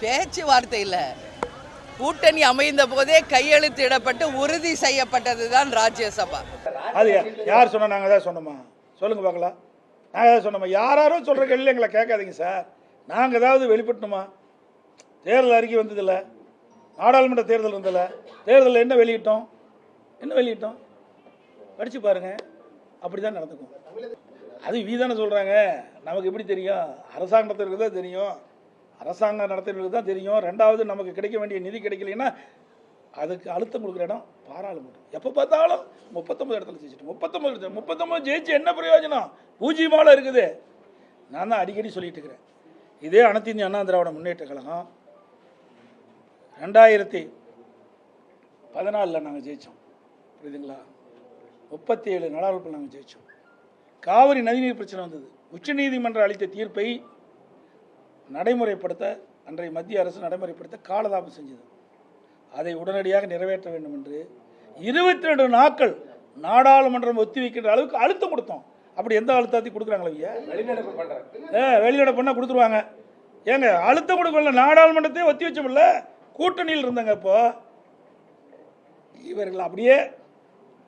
பேச்சுவார்த்தை இல்லை, கூட்டணி அமைந்த போதே கையெழுத்திடப்பட்டு உறுதி செய்யப்பட்டது தான் ராஜ்யசபா. அது யார் சொன்னா? நாங்கள் தான் சொன்னோமா? சொல்லுங்க பார்க்கலாம். நாங்கள் தான் சொன்னோமா? யாரும் சொல்கிற கேள்வி எங்களை கேட்காதீங்க சார். நாங்கள் ஏதாவது வெளிப்பட்டணுமா? தேர்தல் அறிக்கை வந்ததில்ல, நாடாளுமன்ற தேர்தல் இருந்ததில்ல. தேர்தலில் என்ன வெளியிட்டோம்? படித்து பாருங்க. அப்படி தான் நடந்துக்கும். அது வீதானே சொல்கிறாங்க. நமக்கு எப்படி தெரியும்? அரசாங்கம் நடத்துறதுக்கு தான் தெரியும். அரசாங்கம் நடத்துறதுக்கு தான் தெரியும். ரெண்டாவது, நமக்கு கிடைக்க வேண்டிய நிதி கிடைக்கலைன்னா அதுக்கு அழுத்தம் கொடுக்குற இடம் பாராளுமன்றம். எப்போ பார்த்தாலும் 39 இடத்துல ஜெயிச்சிட்டு 39 ஜெயிச்சு என்ன பிரயோஜனம்? பூஜ்ஜியமால இருக்குது. நான் தான் அடிக்கடி சொல்லிட்டு இருக்கிறேன். இதே அனைத்து இந்திய அண்ணா திராவிட முன்னேற்ற கழகம் 2014 நாங்கள் ஜெயித்தோம். புரியுதுங்களா? 37 நாடாளுமன்ற நாங்கள் ஜெயித்தோம். காவிரி நதிநீர் பிரச்சனை வந்தது. உச்சநீதிமன்றம் அளித்த தீர்ப்பை நடைமுறைப்படுத்த அன்றைய மத்திய அரசு நடைமுறைப்படுத்த காலதாமம் செஞ்சது. அதை உடனடியாக நிறைவேற்ற வேண்டும் என்று 22 நாட்கள் நாடாளுமன்றம் ஒத்தி வைக்கின்ற அளவுக்கு அழுத்தம் கொடுத்தோம். அப்படி எந்த அழுத்தத்தையும் கொடுக்குறாங்களா? வெளிநடப்பு பண்ணால் கொடுத்துருவாங்க. ஏங்க அழுத்தம் கொடுக்கல, நாடாளுமன்றத்தையும் ஒத்தி வச்சோம்ல, கூட்டணியில் இருந்தாங்க. இப்போ இவர்கள் அப்படியே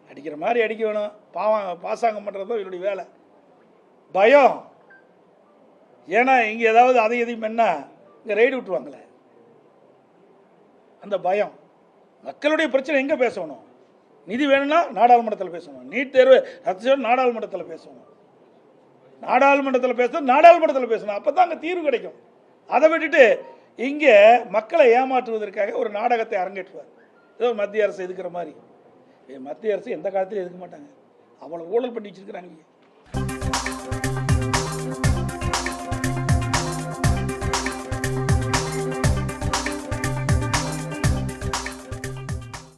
அடிக்கிற மாதிரி அடிக்க வேணும். பாசாங்கம் பண்ணுறது இவருடைய வேலை. பயம். ஏன்னா இங்கே ஏதாவது அதையும் என்ன இங்கே ரைடு விட்டுருவாங்களே, அந்த பயம். மக்களுடைய பிரச்சனை எங்கே பேசணும்? நிதி வேணும்னா நாடாளுமன்றத்தில் பேசணும். நீட் தேர்வு ரத்து செய்யணும், நாடாளுமன்றத்தில் பேசணும். நாடாளுமன்றத்தில் பேசணும். அப்போ தான் அங்கே தீர்வு கிடைக்கும். அதை விட்டுட்டு இங்கே மக்களை ஏமாற்றுவதற்காக ஒரு நாடகத்தை அரங்கேற்றுவார். ஏதோ மத்திய அரசு எதுக்குற மாதிரி. மத்திய அரசு எந்த காலத்திலும் எதுக்க மாட்டாங்க. அவ்வளோ ஊழல் பண்ணி வச்சிருக்கிறாங்க.